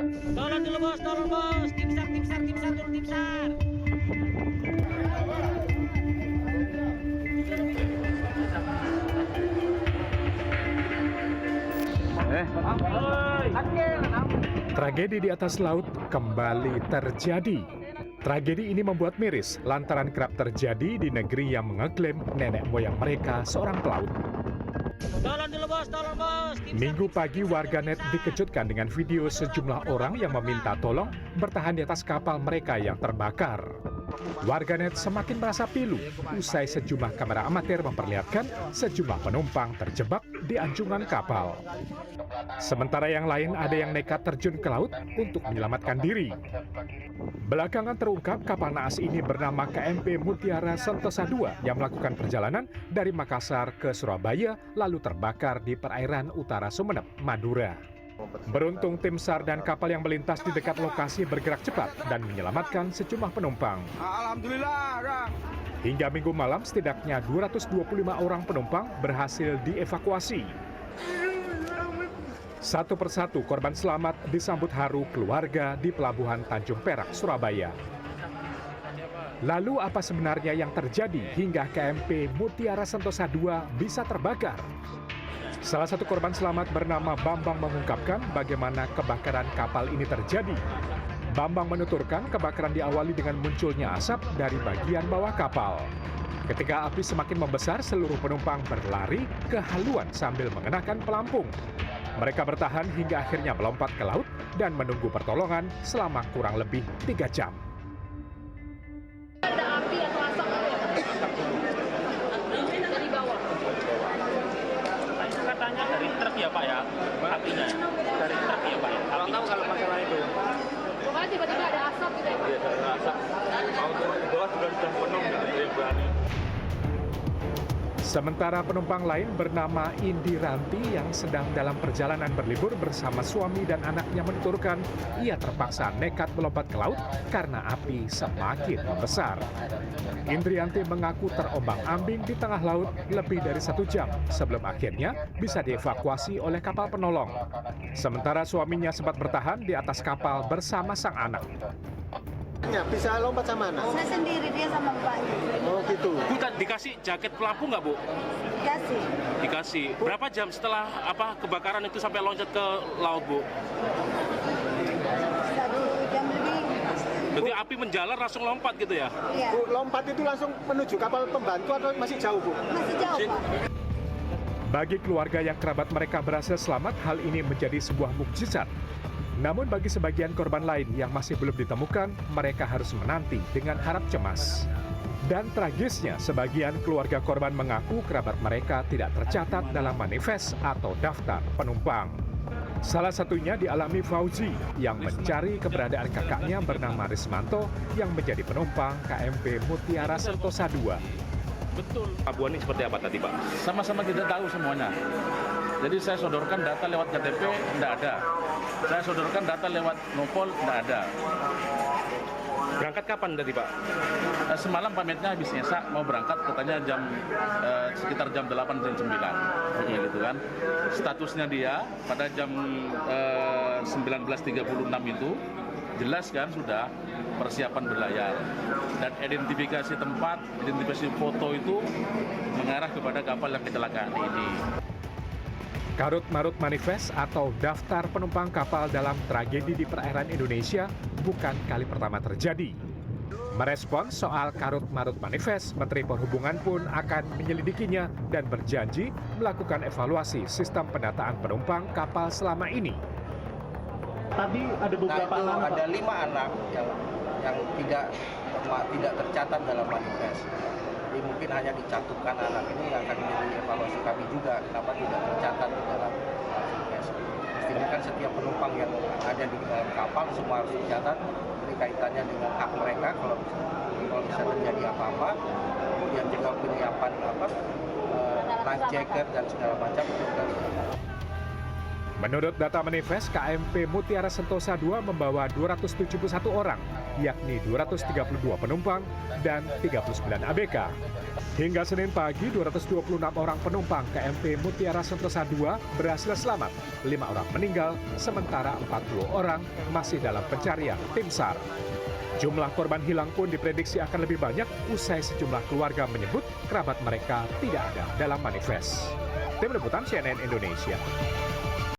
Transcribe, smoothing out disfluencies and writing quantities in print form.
Tolong dulu bos, tolong bos. Tim SAR, tim SAR, tim SAR, tim SAR. Tragedi di atas laut kembali terjadi. Tragedi ini membuat miris lantaran kerap terjadi di negeri yang mengeklaim nenek moyang mereka seorang pelaut. Tolong dulu bos, tolong bos. Minggu pagi warganet dikejutkan dengan video sejumlah orang yang meminta tolong bertahan di atas kapal mereka yang terbakar. Warganet semakin merasa pilu usai sejumlah kamera amatir memperlihatkan sejumlah penumpang terjebak di anjungan kapal. Sementara yang lain ada yang nekat terjun ke laut untuk menyelamatkan diri. Belakangan terungkap kapal naas ini bernama KMP Mutiara Sentosa II yang melakukan perjalanan dari Makassar ke Surabaya lalu terbakar di perairan utara Sumeneb, Madura. Beruntung tim SAR dan kapal yang melintas di dekat lokasi bergerak cepat dan menyelamatkan sejumlah penumpang. Alhamdulillah. Hingga minggu malam setidaknya 225 orang penumpang berhasil dievakuasi. Satu persatu korban selamat disambut haru keluarga di Pelabuhan Tanjung Perak, Surabaya. Lalu apa sebenarnya yang terjadi hingga KMP Mutiara Sentosa II bisa terbakar? Salah satu korban selamat bernama Bambang mengungkapkan bagaimana kebakaran kapal ini terjadi. Bambang menuturkan kebakaran diawali dengan munculnya asap dari bagian bawah kapal. Ketika api semakin membesar, seluruh penumpang berlari ke haluan sambil mengenakan pelampung. Mereka bertahan hingga akhirnya melompat ke laut dan menunggu pertolongan selama kurang lebih 3 jam. Ada api atau asap dari bawah. Katanya dari truk ya Pak ya, apinya. Dari truk ya Pak ya. Kalau tahu kalau masalah itu. Pokoknya tiba-tiba ada asap gitu ya Pak. Iya, ada asap. Kalau di bawah sudah penuh gitu ya. Sementara penumpang lain bernama Indi Ranti yang sedang dalam perjalanan berlibur bersama suami dan anaknya menuturkan ia terpaksa nekat melompat ke laut karena api semakin membesar. Indrianti mengaku terombang-ambing di tengah laut lebih dari 1 jam sebelum akhirnya bisa dievakuasi oleh kapal penolong. Sementara suaminya sempat bertahan di atas kapal bersama sang anak. Bisa lompat sama anak? Saya sendiri, dia sama bapaknya. Oh gitu. Bu, dikasih jaket pelampung nggak Bu? Dikasih. Dikasih. Berapa jam setelah kebakaran itu sampai loncat ke laut Bu? 1 jam lebih. Berarti api menjalar langsung lompat gitu ya? Iya. Bu, lompat itu langsung menuju kapal pembantu atau masih jauh Bu? Masih jauh, Pak. Bagi keluarga yang kerabat mereka berhasil selamat, hal ini menjadi sebuah mukjizat. Namun bagi sebagian korban lain yang masih belum ditemukan, mereka harus menanti dengan harap cemas. Dan tragisnya, sebagian keluarga korban mengaku kerabat mereka tidak tercatat dalam manifest atau daftar penumpang. Salah satunya dialami Fauzi yang mencari keberadaan kakaknya bernama Rismanto yang menjadi penumpang KMP Mutiara Sentosa II. Betul. Pelabuhan ini seperti apa tadi Pak? Sama-sama tidak tahu semuanya. Jadi saya sodorkan data lewat KTP, tidak ada. Saya sodorkan data lewat Nopol, tidak ada. Berangkat kapan tadi Pak? Semalam pamitnya habis nyesak, mau berangkat katanya sekitar jam 8 jam 9. Gitu kan. Statusnya dia pada jam 19.36 itu jelas kan sudah persiapan berlayar. Dan identifikasi tempat, identifikasi foto itu mengarah kepada kapal yang kecelakaan ini. Karut-marut manifest atau daftar penumpang kapal dalam tragedi di perairan Indonesia bukan kali pertama terjadi. Merespons soal karut-marut manifest, Menteri Perhubungan pun akan menyelidikinya dan berjanji melakukan evaluasi sistem pendataan penumpang kapal selama ini. Tadi ada beberapa anak, ada 5 anak yang tidak tercatat dalam manifest. Jadi mungkin hanya dicantumkan anak ini yang akan menjadi evaluasi kami juga kenapa tidak tercatat di dalam manifest. Mestinya kan setiap penumpang yang ada di dalam kapal semua harus dicatat. Ini kaitannya dengan hak mereka kalau bisa terjadi apa-apa. Kemudian juga penyiapan life jacket dan segala macam itu juga. Menurut data manifest, KMP Mutiara Sentosa II membawa 271 orang, yakni 232 penumpang dan 39 ABK. Hingga Senin pagi, 226 orang penumpang KMP Mutiara Sentosa II berhasil selamat, 5 orang meninggal, sementara 40 orang masih dalam pencarian tim SAR. Jumlah korban hilang pun diprediksi akan lebih banyak usai sejumlah keluarga menyebut kerabat mereka tidak ada dalam manifest. Tim Liputan CNN Indonesia.